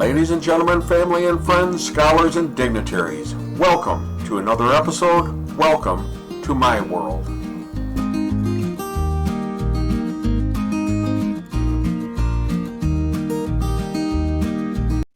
Ladies and gentlemen, family and friends, scholars and dignitaries, welcome to another episode. Welcome to my world.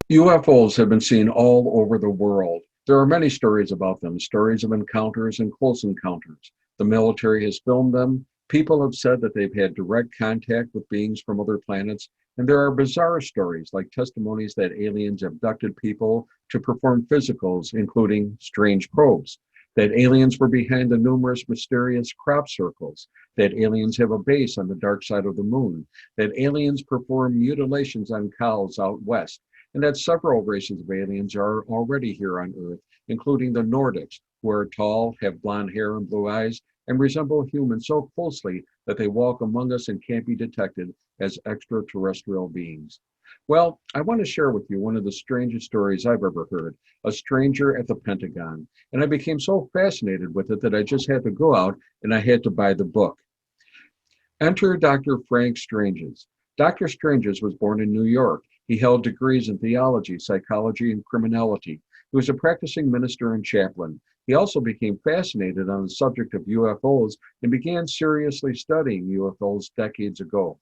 UFOs have been seen all over the world. There are many stories about them, stories of encounters and close encounters. The military has filmed them. People have said that they've had direct contact with beings from other planets. And there are bizarre stories like testimonies that aliens abducted people to perform physicals, including strange probes, that aliens were behind the numerous mysterious crop circles, that aliens have a base on the dark side of the moon, that aliens perform mutilations on cows out west, and that several races of aliens are already here on Earth, including the Nordics, who are tall, have blonde hair and blue eyes, and resemble humans so closely that they walk among us and can't be detected as extraterrestrial beings. Well, I want to share with you one of the strangest stories I've ever heard, a stranger at the Pentagon. And I became so fascinated with it that I just had to go out and I had to buy the book. Enter Dr. Frank Stranges. Dr. Stranges was born in New York. He held degrees in theology, psychology, and criminality. He was a practicing minister and chaplain. He also became fascinated on the subject of UFOs and began seriously studying UFOs decades ago.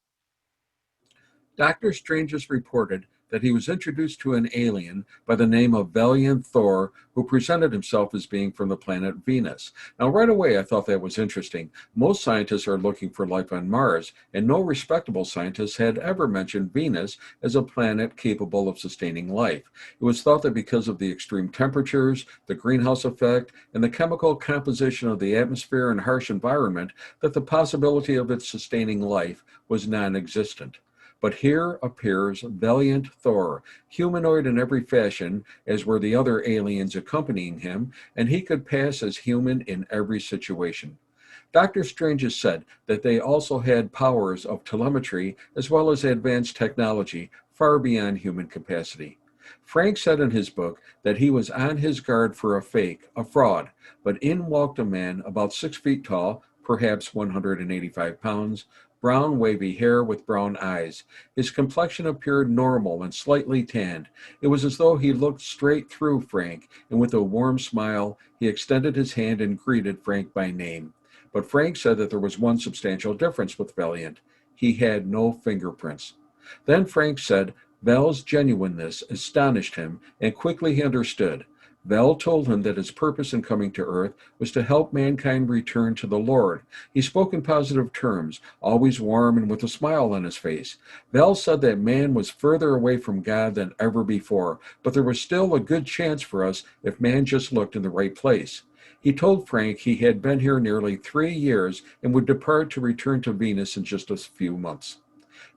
Dr. Stranges reported that he was introduced to an alien by the name of Valiant Thor, who presented himself as being from the planet Venus. Now, right away, I thought that was interesting. Most scientists are looking for life on Mars, and no respectable scientist had ever mentioned Venus as a planet capable of sustaining life. It was thought that because of the extreme temperatures, the greenhouse effect, and the chemical composition of the atmosphere and harsh environment, that the possibility of its sustaining life was non-existent. But here appears Valiant Thor, humanoid in every fashion, as were the other aliens accompanying him, and he could pass as human in every situation. Dr. Stranges said that they also had powers of telemetry as well as advanced technology far beyond human capacity. Frank said in his book that he was on his guard for a fake, a fraud, but in walked a man about 6 feet tall, perhaps 185 pounds, brown wavy hair with brown eyes. His complexion appeared normal and slightly tanned. It was as though he looked straight through Frank, and with a warm smile, he extended his hand and greeted Frank by name. But Frank said that there was one substantial difference with Valiant. He had no fingerprints. Then Frank said Val's genuineness astonished him, and quickly he understood. Val told him that his purpose in coming to Earth was to help mankind return to the Lord. He spoke in positive terms, always warm and with a smile on his face. Val said that man was further away from God than ever before, but there was still a good chance for us if man just looked in the right place. He told Frank he had been here nearly 3 years and would depart to return to Venus in just a few months.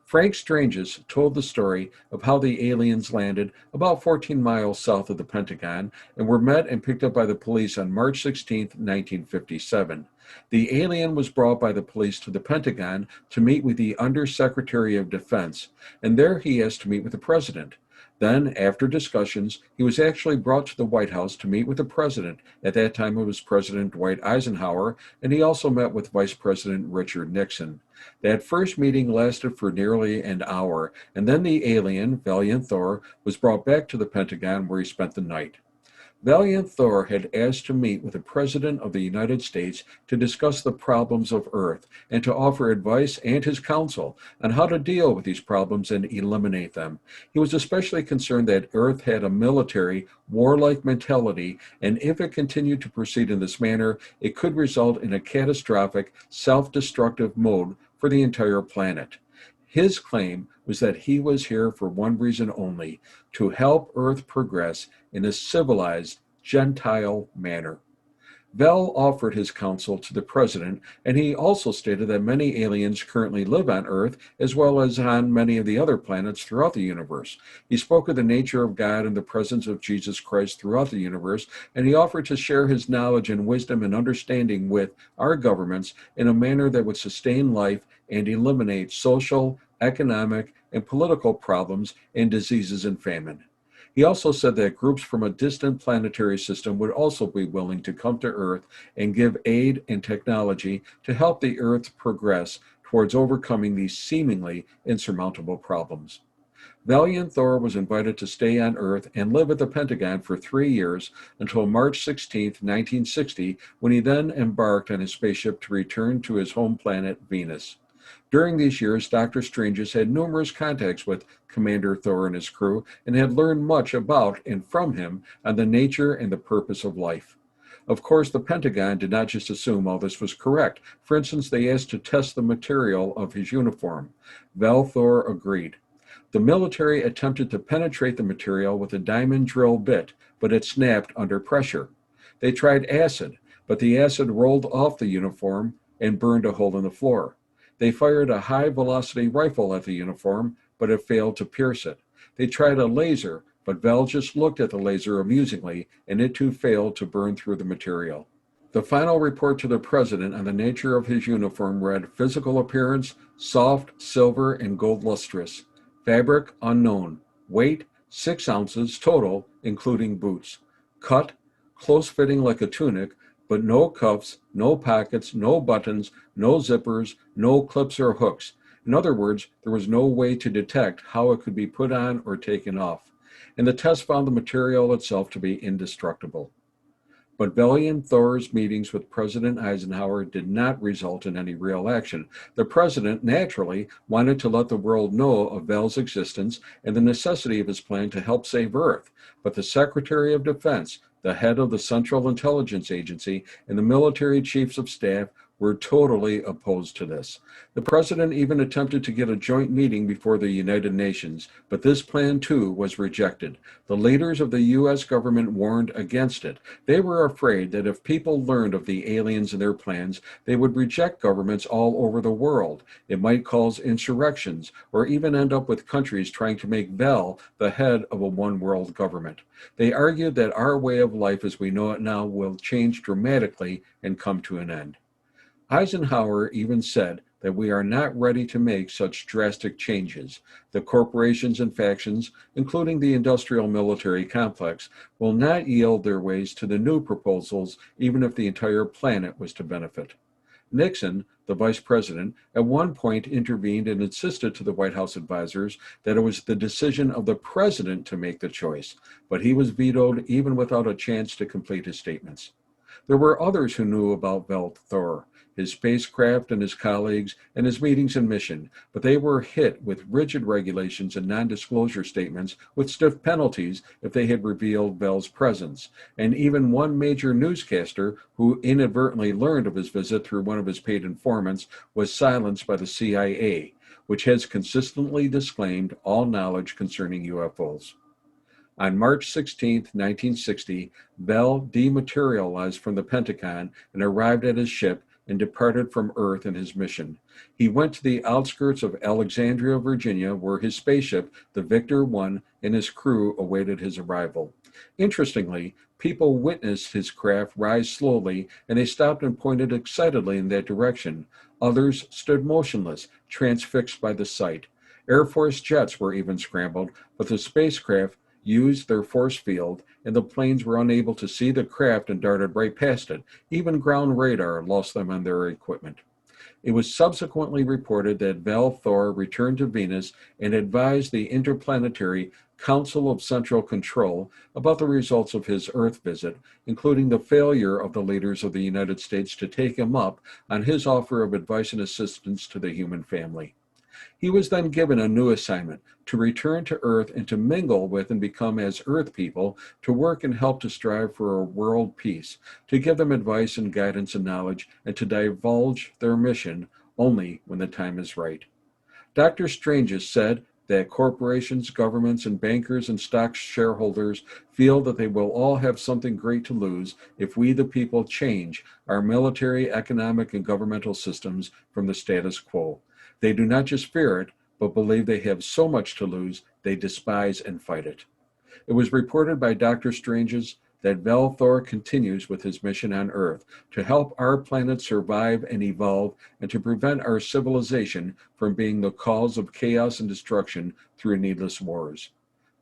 Frank Stranges told the story of how the aliens landed about 14 miles south of the Pentagon and were met and picked up by the police on March 16, 1957. The alien was brought by the police to the Pentagon to meet with the Undersecretary of Defense, and there he asked to meet with the President. Then, after discussions, he was actually brought to the White House to meet with the President. At that time, it was President Dwight Eisenhower, and he also met with Vice President Richard Nixon. That first meeting lasted for nearly an hour, and then the alien, Valiant Thor, was brought back to the Pentagon where he spent the night. Valiant Thor had asked to meet with the President of the United States to discuss the problems of Earth and to offer advice and his counsel on how to deal with these problems and eliminate them. He was especially concerned that Earth had a military, warlike mentality, and if it continued to proceed in this manner, it could result in a catastrophic, self-destructive mode for the entire planet. His claim was that he was here for one reason only, to help Earth progress in a civilized, Gentile manner. Val offered his counsel to the President, and he also stated that many aliens currently live on Earth, as well as on many of the other planets throughout the universe. He spoke of the nature of God and the presence of Jesus Christ throughout the universe, and he offered to share his knowledge and wisdom and understanding with our governments in a manner that would sustain life and eliminate social, economic, and political problems and diseases and famine. He also said that groups from a distant planetary system would also be willing to come to Earth and give aid and technology to help the Earth progress towards overcoming these seemingly insurmountable problems. Valiant Thor was invited to stay on Earth and live at the Pentagon for 3 years until March 16, 1960, when he then embarked on his spaceship to return to his home planet, Venus. During these years, Dr. Strange had numerous contacts with Commander Thor and his crew and had learned much about and from him on the nature and the purpose of life. Of course, the Pentagon did not just assume all this was correct. For instance, they asked to test the material of his uniform. Val Thor agreed. The military attempted to penetrate the material with a diamond drill bit, but it snapped under pressure. They tried acid, but the acid rolled off the uniform and burned a hole in the floor. They fired a high-velocity rifle at the uniform, but it failed to pierce it. They tried a laser, but Val just looked at the laser amusingly, and it too failed to burn through the material. The final report to the president on the nature of his uniform read, physical appearance, soft, silver, and gold lustrous. Fabric, unknown. Weight, 6 ounces total, including boots. Cut, close fitting like a tunic, but no cuffs, no pockets, no buttons, no zippers, no clips or hooks. In other words, there was no way to detect how it could be put on or taken off. And the test found the material itself to be indestructible. But Valiant Thor's meetings with President Eisenhower did not result in any real action. The president, naturally, wanted to let the world know of Val's existence and the necessity of his plan to help save Earth. But the Secretary of Defense, the head of the Central Intelligence Agency, and the military chiefs of staff were totally opposed to this. The president even attempted to get a joint meeting before the United Nations, but this plan too was rejected. The leaders of the U.S. government warned against it. They were afraid that if people learned of the aliens and their plans, they would reject governments all over the world. It might cause insurrections, or even end up with countries trying to make Val the head of a one-world government. They argued that our way of life as we know it now will change dramatically and come to an end. Eisenhower even said that we are not ready to make such drastic changes. The corporations and factions, including the industrial military complex, will not yield their ways to the new proposals, even if the entire planet was to benefit. Nixon, the vice president, at one point intervened and insisted to the White House advisors that it was the decision of the president to make the choice, but he was vetoed even without a chance to complete his statements. There were others who knew about Val Thor, his spacecraft and his colleagues, and his meetings and mission, but they were hit with rigid regulations and non-disclosure statements with stiff penalties if they had revealed Val's presence. And even one major newscaster, who inadvertently learned of his visit through one of his paid informants, was silenced by the CIA, which has consistently disclaimed all knowledge concerning UFOs. On March 16, 1960, Val dematerialized from the Pentagon and arrived at his ship and departed from Earth in his mission. He went to the outskirts of Alexandria, Virginia, where his spaceship, the Victor I, and his crew awaited his arrival. Interestingly, people witnessed his craft rise slowly, and they stopped and pointed excitedly in that direction. Others stood motionless, transfixed by the sight. Air Force jets were even scrambled, but the spacecraft used their force field, and the planes were unable to see the craft and darted right past it. Even ground radar lost them on their equipment. It was subsequently reported that Val Thor returned to Venus and advised the Interplanetary Council of Central Control about the results of his Earth visit, including the failure of the leaders of the United States to take him up on his offer of advice and assistance to the human family. He was then given a new assignment, to return to Earth and to mingle with and become as Earth people, to work and help to strive for a world peace, to give them advice and guidance and knowledge, and to divulge their mission only when the time is right. Dr. Strange has said that corporations, governments, and bankers and stock shareholders feel that they will all have something great to lose if we, the people, change our military, economic, and governmental systems from the status quo. They do not just fear it, but believe they have so much to lose, they despise and fight it. It was reported by Dr. Strange's that Val Thor continues with his mission on Earth to help our planet survive and evolve and to prevent our civilization from being the cause of chaos and destruction through needless wars.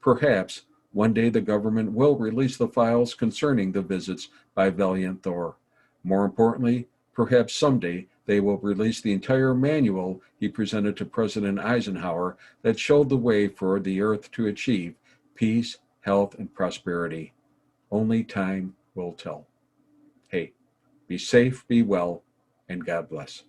Perhaps one day the government will release the files concerning the visits by Valiant Thor. More importantly, Perhaps someday they will release the entire manual he presented to President Eisenhower that showed the way for the Earth to achieve peace, health, and prosperity. Only time will tell. Hey, be safe, be well, and God bless.